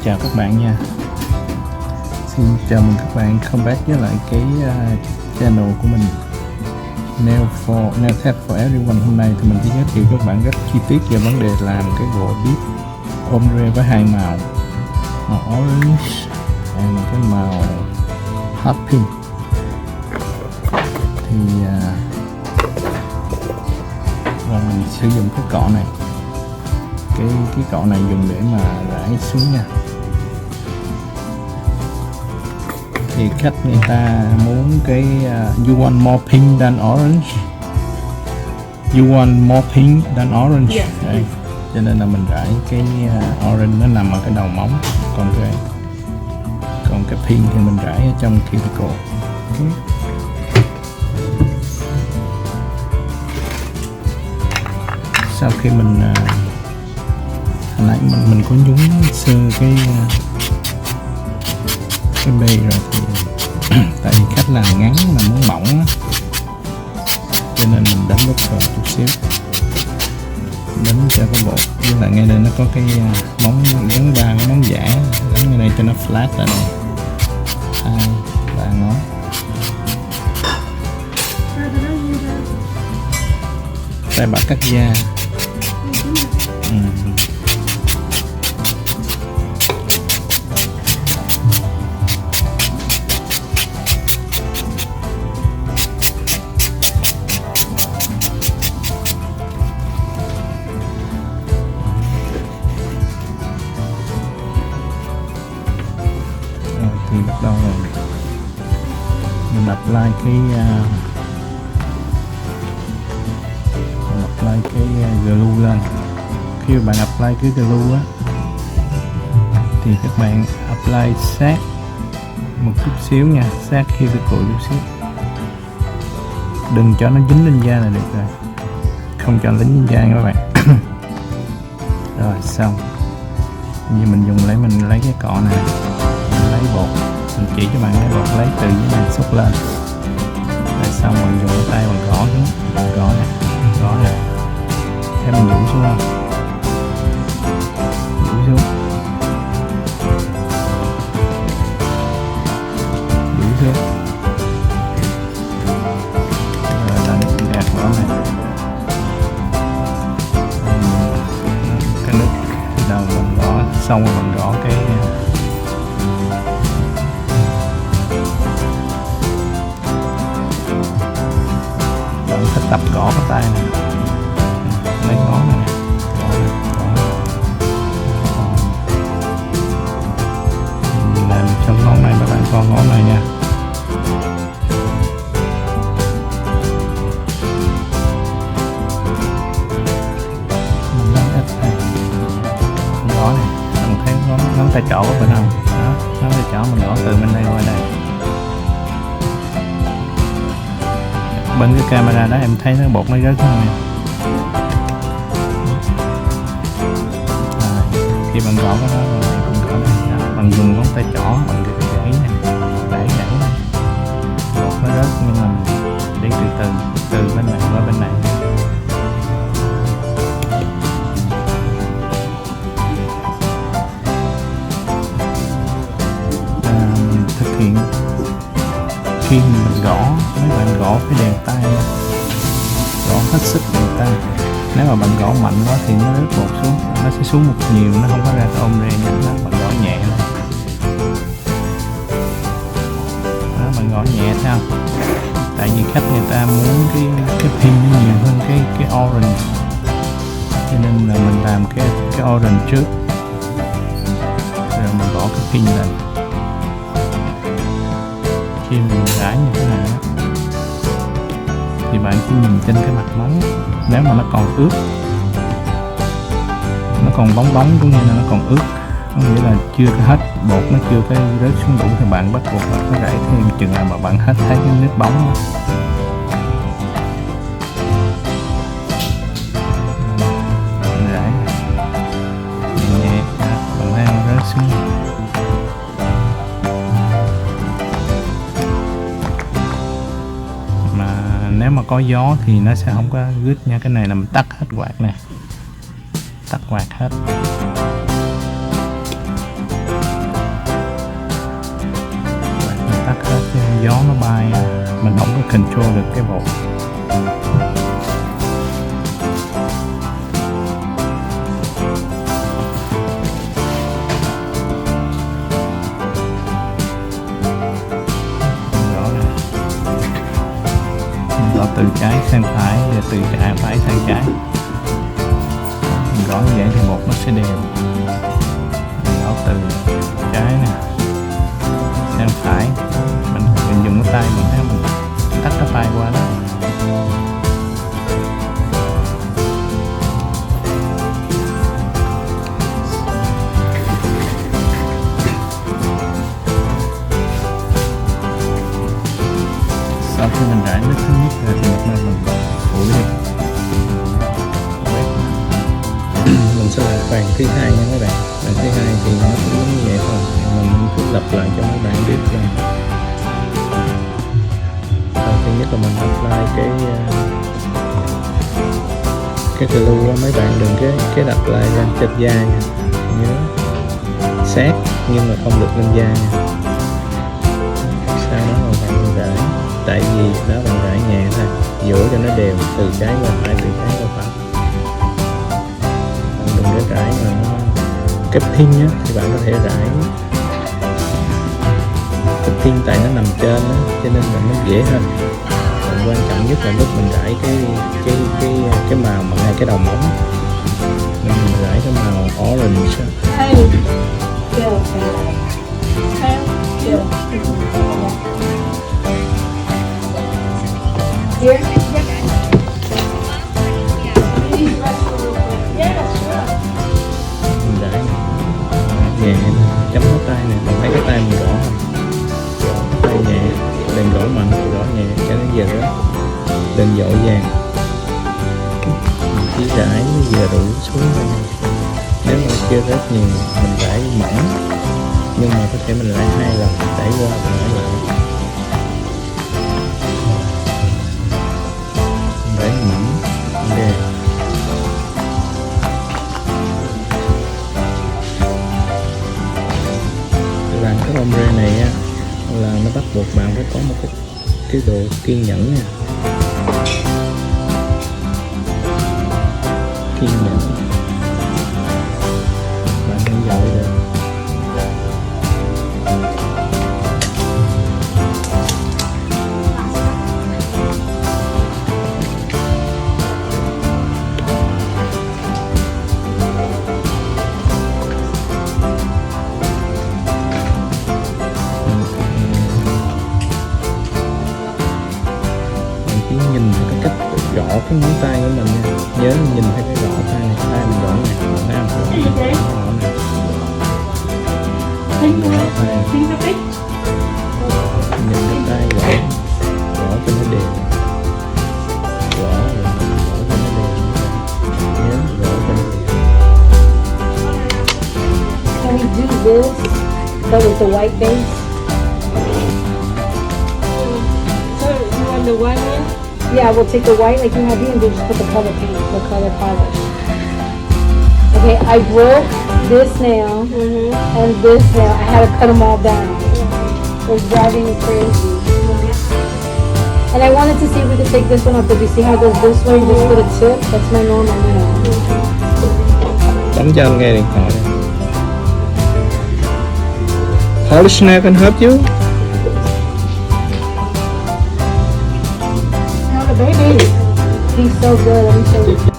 chào các bạn nha. Xin chào mừng các bạn come back với lại cái channel của mình Nail Tech for Everyone. Hôm nay thì mình sẽ giới thiệu các bạn rất chi tiết về vấn đề làm cái gỗ bếp ombre với hai màu orange và cái màu hot pink. Thì và mình sử dụng cái cọ này, cái cọ này dùng để mà rải xuống nha. Thì khách người ta muốn cái you want more pink than orange, you want more pink than orange. Đây. Cho nên là mình rải cái orange nó nằm ở cái đầu móng, còn cái pink thì mình rải ở trong cuticle. Okay. Sau khi mình hồi nãy mình có nhúng sơ cái bê rồi thì tại vì khách làm ngắn mà muốn mỏng á, cho nên mình đánh bút vào chút xíu, đánh cho cái bột, với lại ngay đây nó có cái móng gắn ba cái móng giả, gắn ngay đây cho nó flat lại này, 2, 3 ngón. Tay bạc cắt da. Thì bắt đầu rồi mình apply cái glue lên. Khi mà bạn apply cái glue á thì các bạn apply sát một chút xíu nha, sát khi cái cội chút xíu, đừng cho nó dính lên da là được rồi, không cho nó dính lên da nha các bạn. Rồi xong, như mình lấy cái cọ này, mình lấy bột, mình chỉ cho bạn lấy bột, lấy từ dưới này xúc lên, rồi xong mình dùng cái tay mình gõ xuống, gõ này, thế mình duỗi xuống không, duỗi xuống, rồi là gạt gõ này, cái nút đầu mình gõ xong rồi mình gõ cái bạn thích tập gõ cái tay này, lấy ngón này, làm trong ngón này, các bạn con ngón này nha. Mình lấy ít này, gõ này, bạn thấy ngón tay trỏ của mình không? Đó, ngón tay trỏ mình gõ từ bên đây qua đây. Bên cái camera đó em thấy nó bột nó rớt không nè. Khi bạn gõ cái đó rồi bạn gõ đây, bạn dùng ngón tay trỏ, bạn gãy này, đẩy bột nó rớt, nhưng mà đi từ bên này qua bên này. Mình thực hiện khi mình gõ, mấy bạn gõ cái đèn tay, gõ hết sức đèn tay. Nếu mà bạn gõ mạnh quá thì nó rớt bột xuống, nó sẽ xuống một nhiều, nó không có ra cái ombre nha. Bạn gõ nhẹ lên, đó, bạn gõ nhẹ thấy không? Tại vì khách người ta muốn cái pink nó nhiều hơn cái orange, cho nên là mình làm cái orange trước, rồi mình gõ cái pink lên. Khi mình rải như thế này thì bạn chỉ nhìn trên cái mặt móng, nếu mà nó còn ướt, nó còn bóng bóng, cũng như là nó còn ướt, có nghĩa là chưa hết bột, nó chưa cái rớt xuống đủ, thì bạn bắt buộc bạn phải rải thêm chừng nào mà bạn hết thấy cái nước bóng đó. Rải nhẹ, bạn thấy rớt xuống. Nếu mà có gió thì nó sẽ không có rít nha. Cái này là mình tắt hết quạt nè, tắt quạt hết. Chứ gió nó bay mình không có control được cái bột. Gõ từ trái sang phải và từ phải sang trái. Mình gõ như vậy thì bột nó sẽ đều. Mình gõ từ trái nè sang phải, mình dùng cái tay mình thấy mình tắt cái tay qua đó. Sau khi mình rải nước thứ nhất rồi thì mình phủi đi. Mình sẽ làm phần thứ hai nha các bạn. Phần thứ hai thì nó cũng giống như vậy thôi, mình cứ lặp lại cho mấy bạn biết rằng đầu tiên nhất là mình apply cái glue á, mấy bạn đừng cái đặt lại lên trên da nha, nhớ sát nhưng mà không được lên da nha. Sau đó là bạn rải, tại vì đó bạn rải nhẹ thôi, dỗ cho nó đều từ trái qua phải, từ trái qua phải. Bạn đừng có rải mà nó cái pin á thì bạn có thể rải cái pin tại nó nằm trên á, cho nên là nó dễ hơn. Còn quan trọng nhất là lúc mình rải cái màu mà ngay cái đầu móng mình rải cái màu orange á. Here? Mình rải nhẹ chấm cái tay này, mình thấy cái tay mình gõ không? Tay nhẹ, đừng gõ mạnh, gõ nhẹ cho nó vừa đó, đừng dội vàng. Chỉ rải vừa đủ xuống thôi. Nếu mà chưa rất nhiều mình rải mỏng, nhưng mà có thể mình rải 2 lần, đẩy qua và rải lại. Rải mỏng, ok. Làm cái ombre này á là nó bắt buộc bạn phải có một cái độ kiên nhẫn nha. Kiên nhẫn bạn không dội được. Nhìn cái cách gõ cái ngón tay của mình nha, nhớ nhìn thấy cái gõ tay này, tay mình gõ này, thấy không? Gõ này, gõ này. Mình gõ tay, nhìn cái tay gõ cho nó đều, gõ cho nó đều, nhớ gõ cho nó đều. Can we do this, but with the white base? So you want the white one? Yeah, we'll take the white like you have here and we'll just put the color paint, the color polish. Okay, I broke this nail and this nail. I had to cut them all down. It was driving me crazy. And I wanted to see if we could take this one off. Did you see how it goes this way? Just put a tip. That's my normal nail. Bấm cho anh nghe điện thoại. Polish nail can help you? Baby, he's so good. Let me show you.